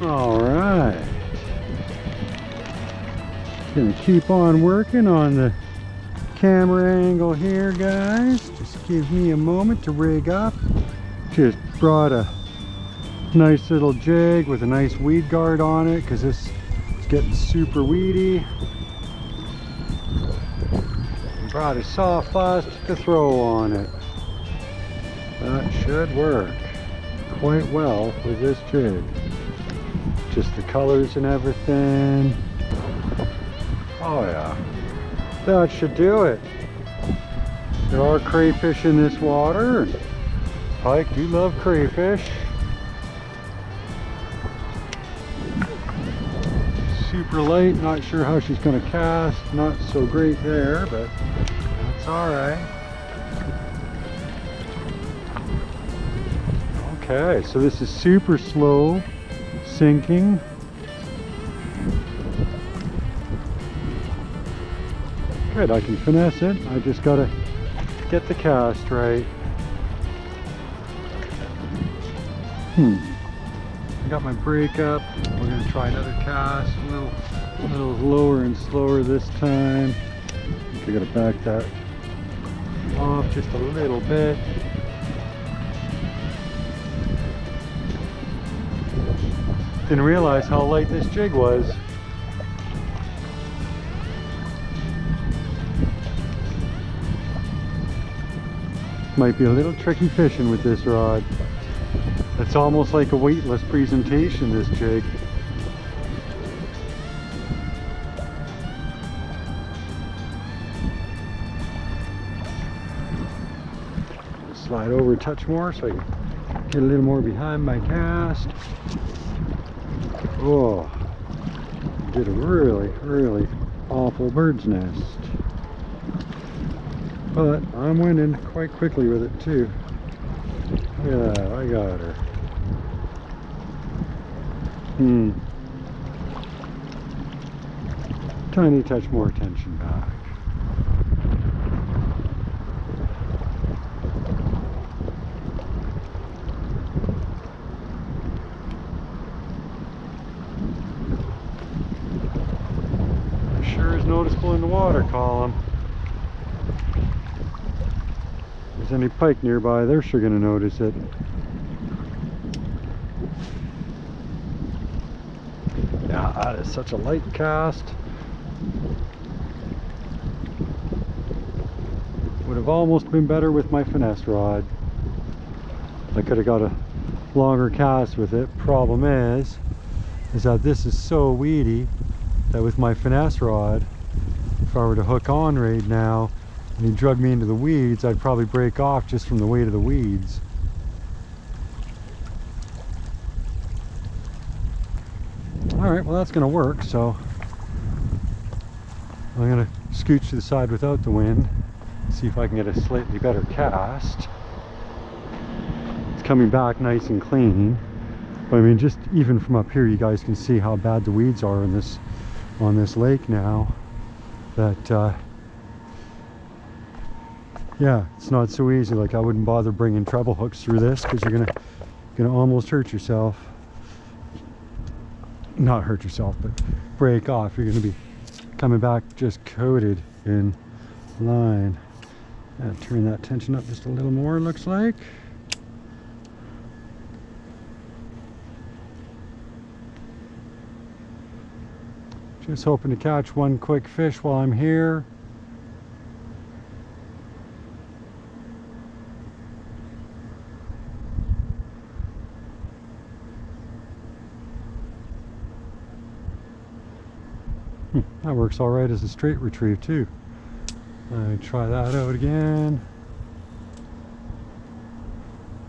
All right. Gonna keep on working on the camera angle here, guys. Just give me a moment to rig up. Just brought a nice little jig with a nice weed guard on it because this is getting super weedy. Brought a soft plastic to throw on it. That should work quite well with this jig. Just the colors and everything. Oh yeah, that should do it. There are crayfish in this water. Pike do love crayfish. Super light, not sure how she's going to cast. Not so great there, but that's alright. Okay, so this is super slow sinking. Good, I can finesse it. I just gotta get the cast right. I got my brake up. We're gonna try another cast. A little lower and slower this time. I think I gotta back that off just a little bit. Didn't realize how light this jig was. Might be a little tricky fishing with this rod. It's almost like a weightless presentation, this jig. Slide over a touch more so I can get a little more behind my cast. Oh, did a really awful bird's nest. But I'm winning quite quickly with it too. Look at that, I got her. Tiny touch more tension back. Sure is noticeable in the water column. If there's any pike nearby, they're sure gonna notice it. Yeah, that is such a light cast. Would have almost been better with my finesse rod. I could have got a longer cast with it. Problem is that this is so weedy that with my finesse rod, if I were to hook on right now and he drug me into the weeds, I'd probably break off just from the weight of the weeds. Alright, well that's going to work, so I'm going to scooch to the side without the wind, see if I can get a slightly better cast. It's coming back nice and clean, but I mean just even from up here you guys can see how bad the weeds are in this on this lake now. That yeah, it's not so easy. Like I wouldn't bother bringing treble hooks through this because you're gonna almost hurt yourself. Not hurt yourself, but break off. You're gonna be coming back just coated in line. And turn that tension up just a little more, looks like. Just hoping to catch one quick fish while I'm here. That works all right as a straight retrieve too. Try that out again.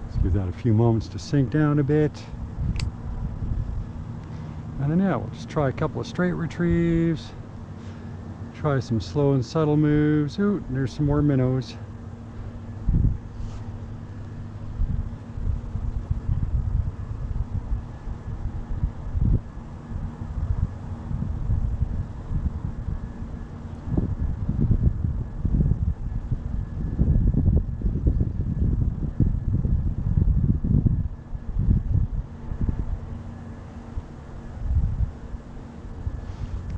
Let's give that a few moments to sink down a bit. And then yeah, we'll just try a couple of straight retrieves. Try some slow and subtle moves. Ooh, and there's some more minnows.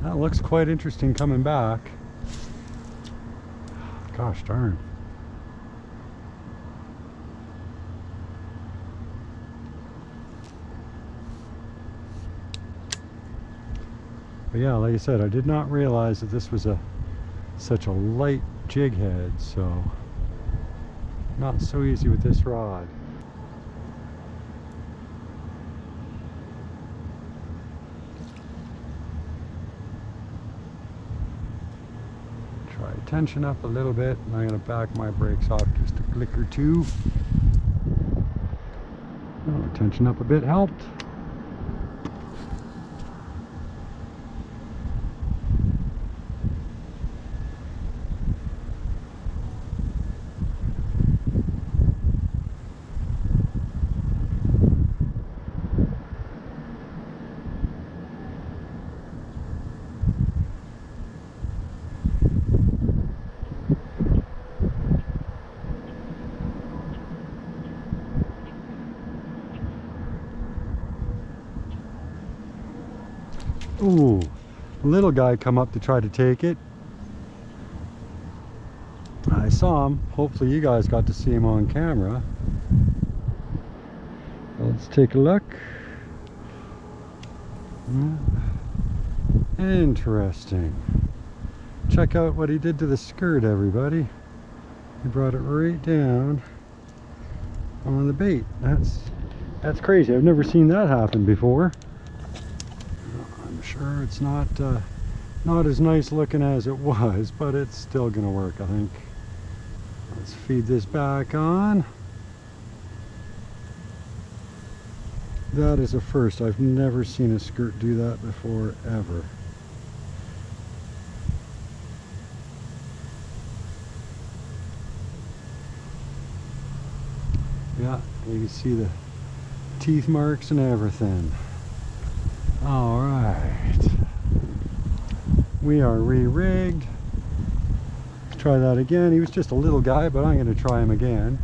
That looks quite interesting coming back. Gosh darn. But yeah, like I said, I did not realize that this was such a light jig head, so not so easy with this rod. Try tension up a little bit, and I'm going to back my brakes off just a click or two. Oh, tension up a bit helped. Ooh, a little guy come up to try to take it. I saw him. Hopefully you guys got to see him on camera. Let's take a look. Interesting. Check out what he did to the skirt, everybody. He brought it right down on the bait. That's crazy. I've never seen that happen before. I'm sure it's not as nice looking as it was, but it's still gonna work, I think. Let's feed this back on. That is a first. I've never seen a skirt do that before, ever. Yeah, you can see the teeth marks and everything. All right, we are re-rigged. Let's try that again. He was just a little guy, but I'm going to try him again.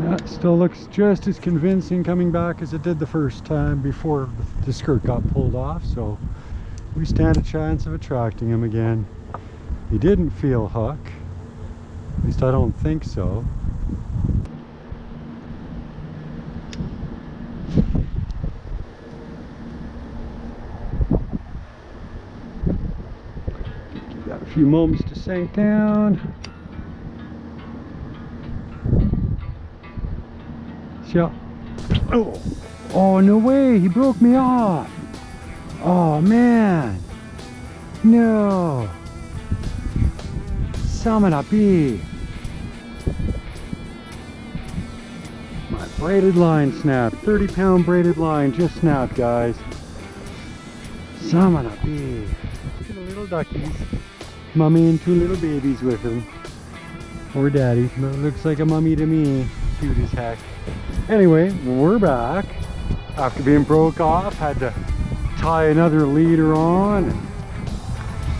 That still looks just as convincing coming back as it did the first time before the skirt got pulled off, so we stand a chance of attracting him again. He didn't feel hook, at least I don't think so. Got a few moments to sink down. Yeah. Oh, no way, he broke me off. Oh man, no. Summon up B. My braided line snapped. 30-pound braided line just snapped, guys. Summon up B. Look at the little duckies. Mummy and two little babies with him. Or daddy, but it looks like a mummy to me. Cute as heck. Anyway, we're back after being broke off. Had to tie another leader on.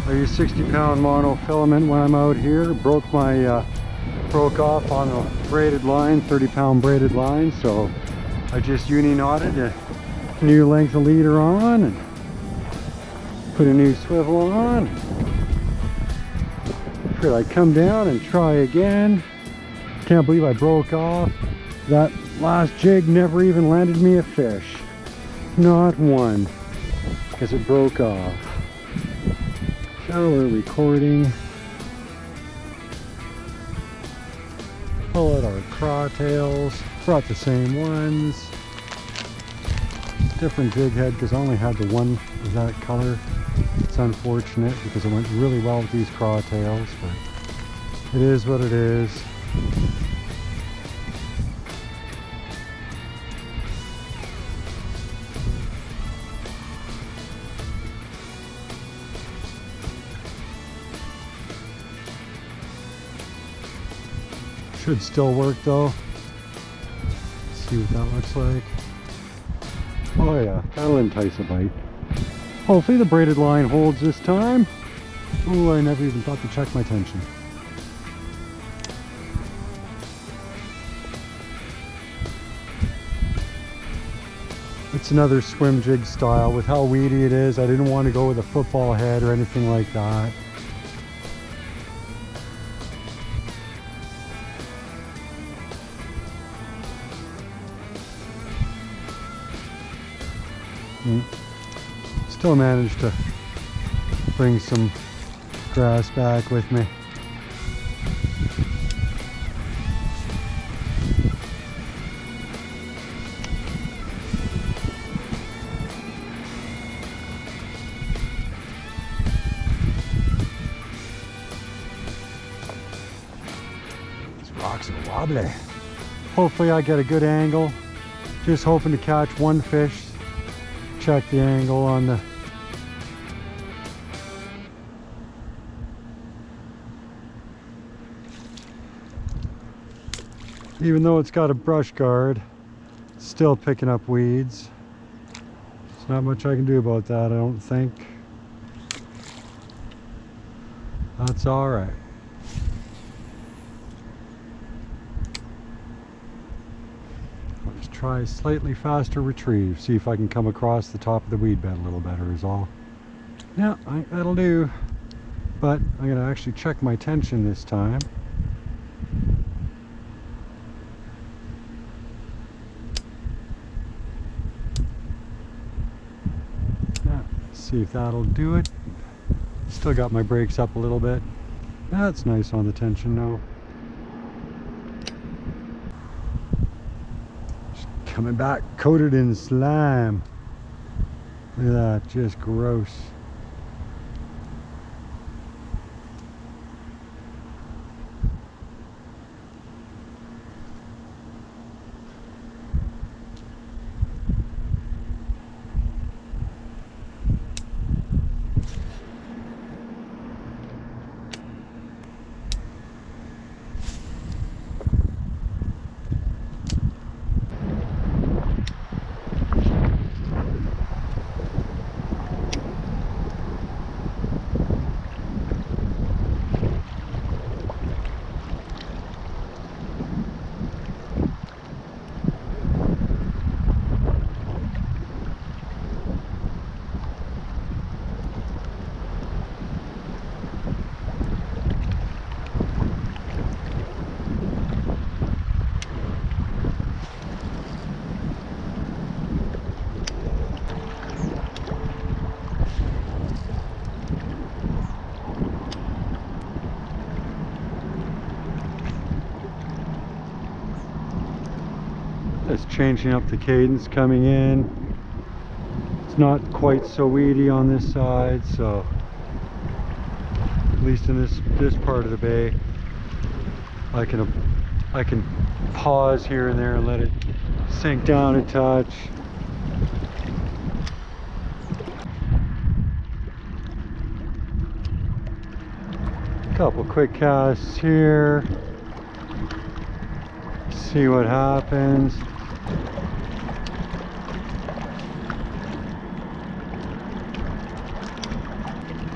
I use 60-pound monofilament when I'm out here. Broke off on a braided line, 30-pound braided line, so I just uni knotted a new length of leader on and put a new swivel on. Figured I'd come down and try again. Can't believe I broke off. That last jig never even landed me a fish. Not one. Because it broke off. So we're recording. Pull out our crawtails. Brought the same ones. Different jig head because I only had the one of that color. It's unfortunate because it went really well with these crawtails, but it is what it is. Should still work though. Let's see what that looks like. Oh yeah, that'll entice a bite. Hopefully the braided line holds this time. Ooh, I never even thought to check my tension. It's another swim jig style. With how weedy it is, I didn't want to go with a football head or anything like that. Still managed to bring some grass back with me. These rocks are wobbly. Hopefully I get a good angle. Just hoping to catch one fish. Check the angle on the even though it's got a brush guard, it's still picking up weeds. There's not much I can do about that, I don't think. That's all right. I'll just try a slightly faster retrieve, see if I can come across the top of the weed bed a little better is all. Yeah, I think that'll do. But I'm gonna actually check my tension this time. See if that'll do it. Still got my brakes up a little bit. That's nice on the tension now. Just coming back coated in slime. Look at that, just gross. Just changing up the cadence coming in. It's not quite so weedy on this side, so at least in this part of the bay, I can pause here and there and let it sink down a touch. Couple quick casts here. See what happens.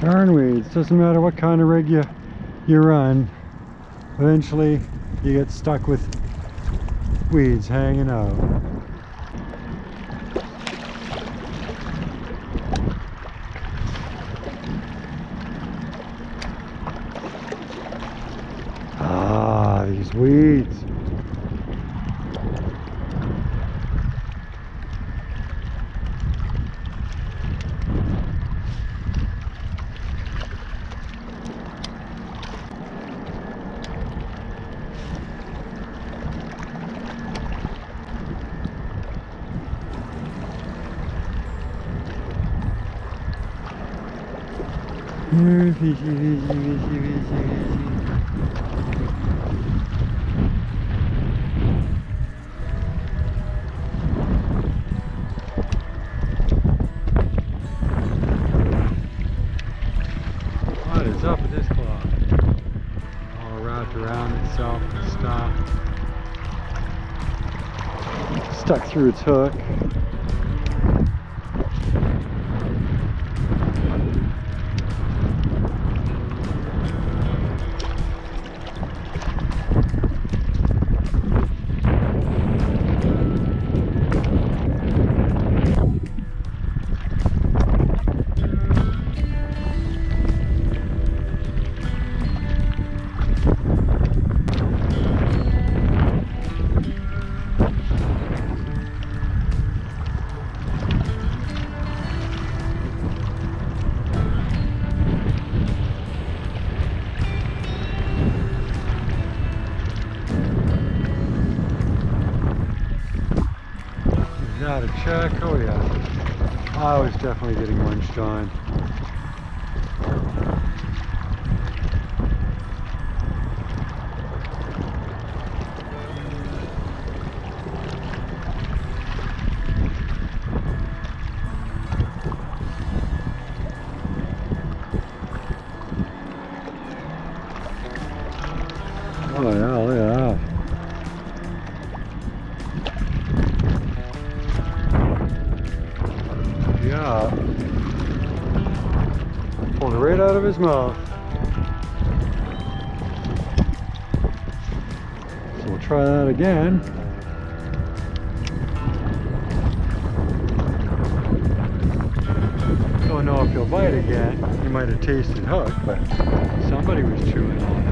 Darn weeds, doesn't matter what kind of rig you run, eventually you get stuck with weeds hanging out. Ah, these weeds. What is up with this cloth? All wrapped around itself and stuff. stuck through its hook. Got a check. Oh yeah, I was definitely getting munched on. Oh yeah, look at that. Yeah, pulled it right out of his mouth. So we'll try that again. Don't know if he'll bite again. He might have tasted hook, but somebody was chewing on it.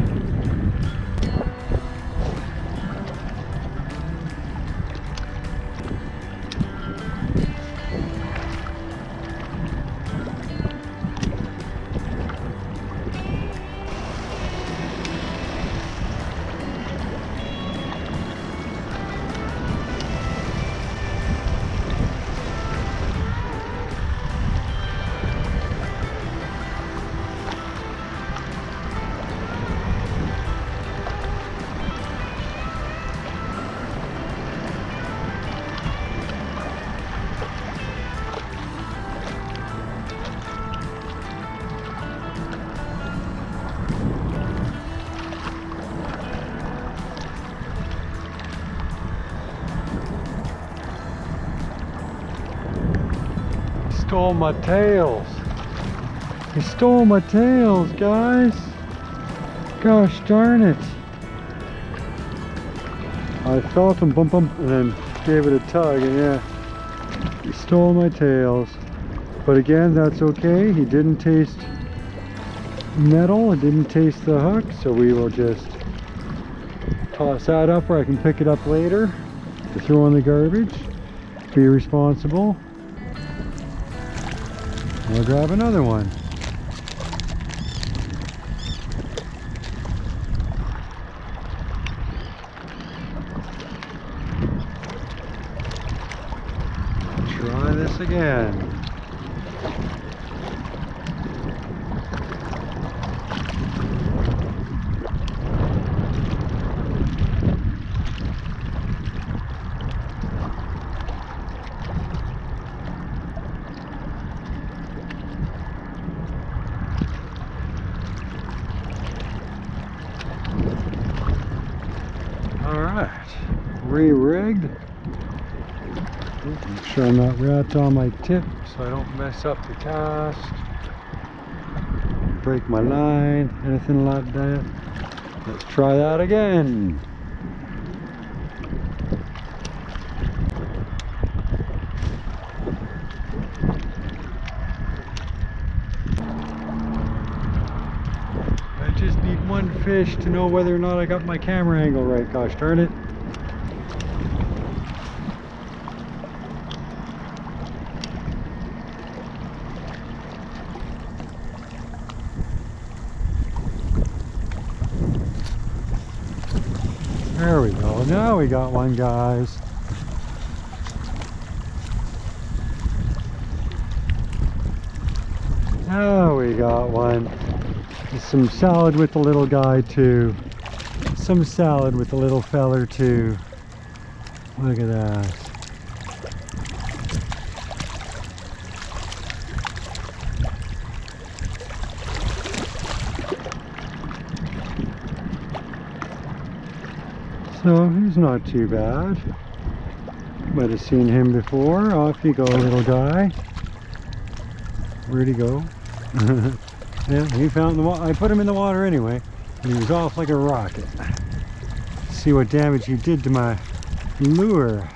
Stole my tails. He stole my tails, guys. Gosh darn it. I felt him bump and then gave it a tug, and yeah, he stole my tails. But again, that's okay. He didn't taste metal, it didn't taste the hook, so we will just toss that up where I can pick it up later to throw in the garbage. Be responsible. We'll grab another one. Try this again. Alright, re-rigged. Make sure I'm not wrapped on my tip so I don't mess up the cast. Break my line, anything like that. Let's try that again. I just need one fish to know whether or not I got my camera angle right, gosh darn it. There we go, now we got one, guys. Now we got one. Some salad with the little guy too. Some salad with the little feller too. Look at that. So he's not too bad. Might have seen him before. Off you go, little guy. Where'd he go? Yeah, he found the water. I put him in the water anyway, and he was off like a rocket. See what damage he did to my lure.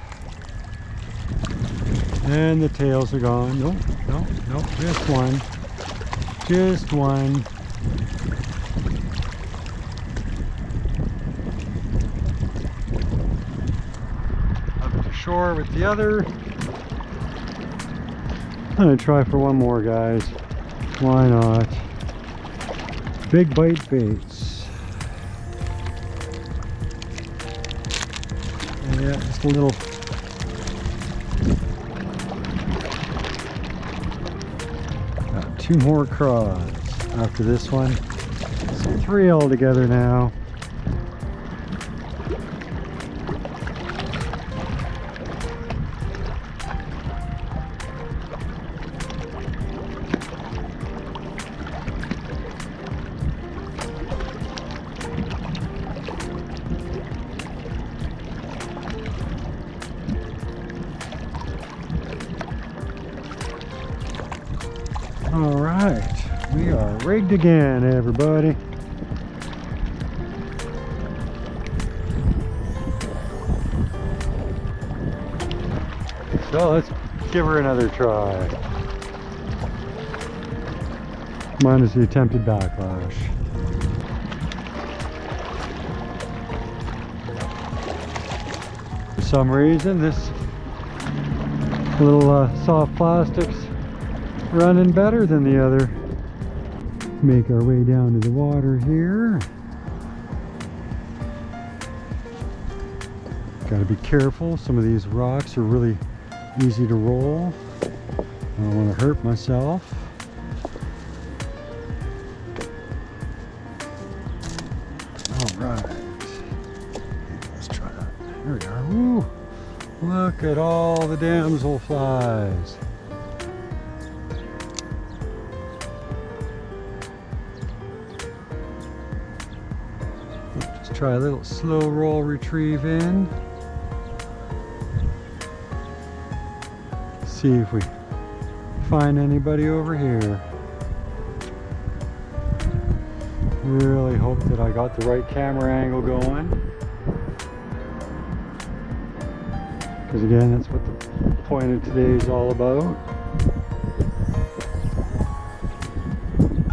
And the tails are gone. Nope, nope, nope, just one. Just one. Up to shore with the other. I'm gonna try for one more, guys. Why not? Big bite baits. Yeah, just a little. Got 2 more craws after this one. So 3 altogether now. All right, we are rigged again, everybody. So let's give her another try. Minus the attempted backlash. For some reason, this little soft plastic's running better than the other. Make our way down to the water here. Gotta be careful. Some of these rocks are really easy to roll. I don't want to hurt myself. All right. Let's try that. Here we are. Woo! Look at all the damselflies. Let's try a little slow roll retrieve in. See if we find anybody over here. Really hope that I got the right camera angle going. Because again, that's what the point of today is all about.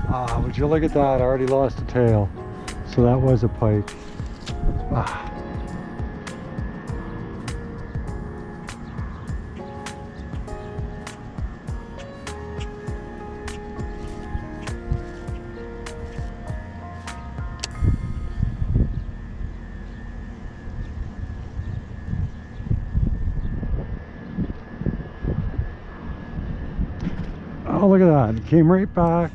Ah, would you look at that? I already lost a tail. So that was a pike. Ah. Oh, look at that. It came right back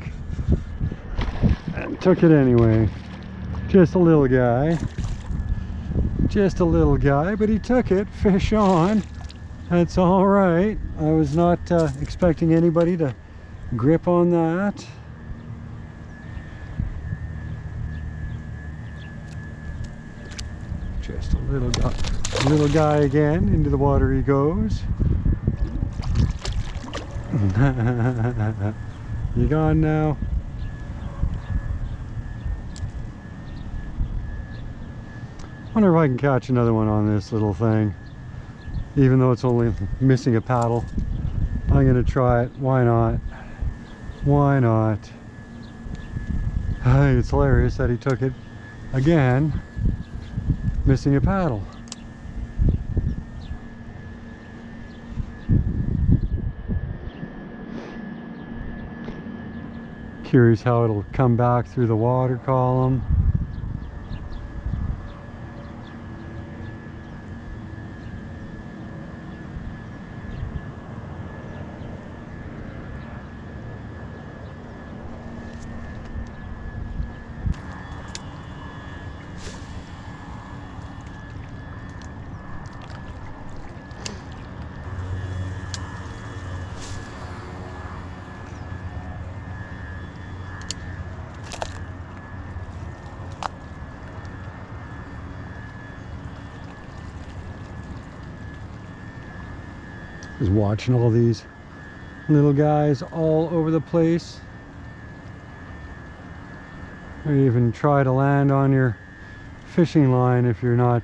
and took it anyway. Just a little guy. Just a little guy, but he took it. Fish on. That's all right. I was not expecting anybody to grip on that. Just a little guy again. Into the water he goes. You gone now? Wonder if I can catch another one on this little thing, even though it's only missing a paddle. I'm gonna try it. Why not? Why not? It's hilarious that he took it again, missing a paddle. Curious how it'll come back through the water column. Just watching all these little guys all over the place. Or even try to land on your fishing line if you're not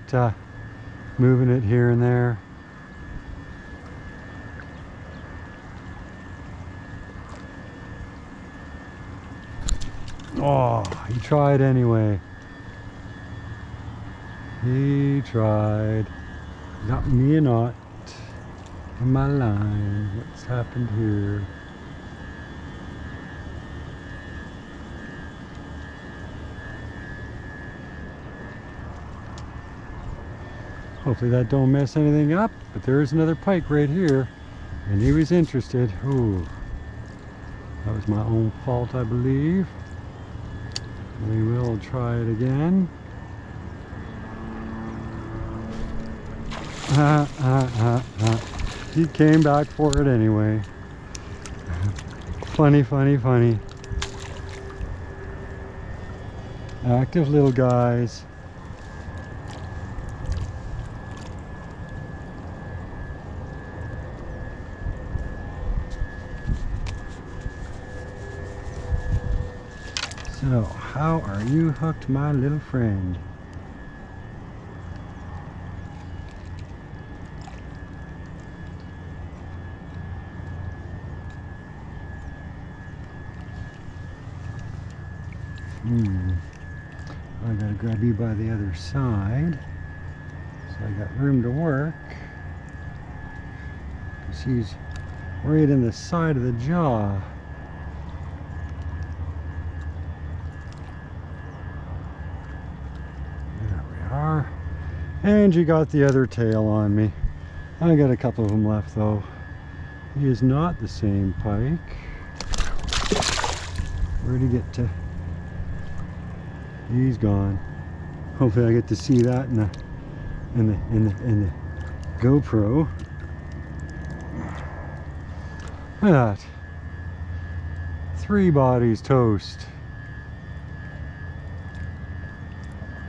moving it here and there. Oh, he tried anyway. He tried. Got me a knot in my line. What's happened here? Hopefully that don't mess anything up, but there's another pike right here, and he was interested. Ooh, that was my own fault, I believe. We will try it again. He came back for it anyway. Funny, funny, funny. Active little guys. So, how are you hooked, my little friend? I gotta grab you by the other side, so I got room to work. Cause he's right in the side of the jaw. There we are. And you got the other tail on me. I got a couple of them left though. He is not the same pike. Where'd he get to? He's gone. Hopefully I get to see that in the GoPro. Look at that. 3 bodies toast.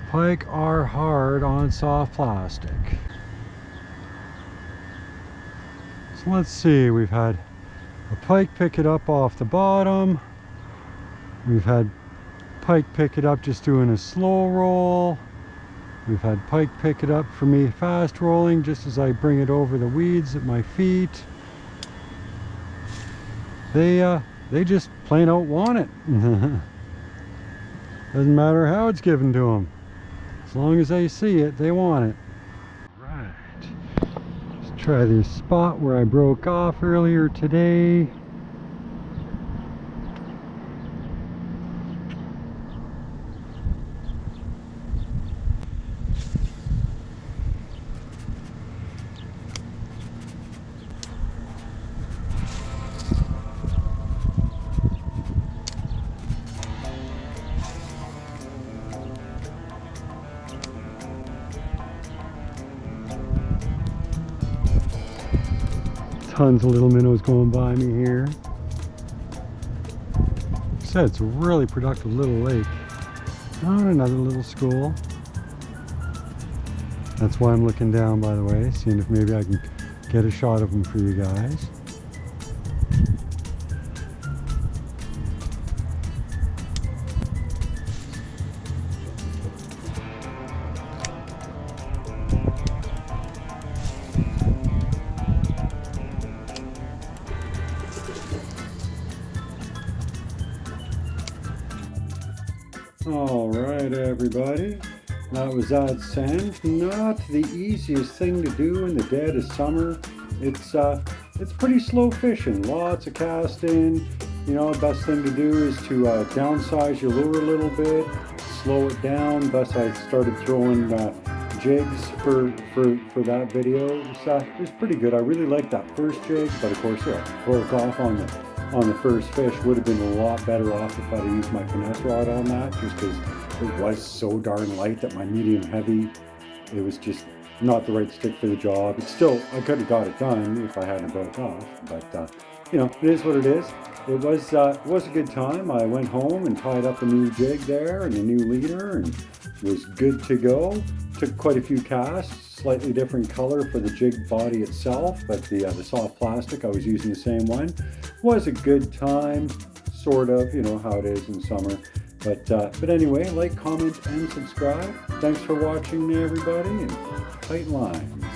Pike are hard on soft plastic. So let's see, we've had a pike pick it up off the bottom. We've had pike pick it up just doing a slow roll. We've had pike pick it up for me fast rolling just as I bring it over the weeds at my feet. They just plain out want it. Doesn't matter how it's given to them. As long as they see it, they want it. Right. Let's try this spot where I broke off earlier today. Tons of little minnows going by me here. Like I said, it's a really productive little lake. Oh, another little school. That's why I'm looking down, by the way, seeing if maybe I can get a shot of them for you guys. All right, everybody, that was that sand. Not the easiest thing to do in the dead of summer. It's pretty slow fishing, lots of casting. You know, best thing to do is to downsize your lure a little bit, slow it down. Thus I started throwing jigs for that video. It was pretty good. I really liked that first jig, but of course it broke off on the first fish. Would have been a lot better off if I'd used my finesse rod on that, just because it was so darn light that my medium heavy, it was just not the right stick for the job. It's still, I could have got it done if I hadn't broke off, but you know, it is what it is. It was a good time. I went home and tied up a new jig there and a new leader and was good to go. Took quite a few casts, slightly different color for the jig body itself, but the soft plastic, I was using the same one. Was a good time, sort of, you know how it is in summer. But anyway, like, comment, and subscribe. Thanks for watching, everybody, and tight line.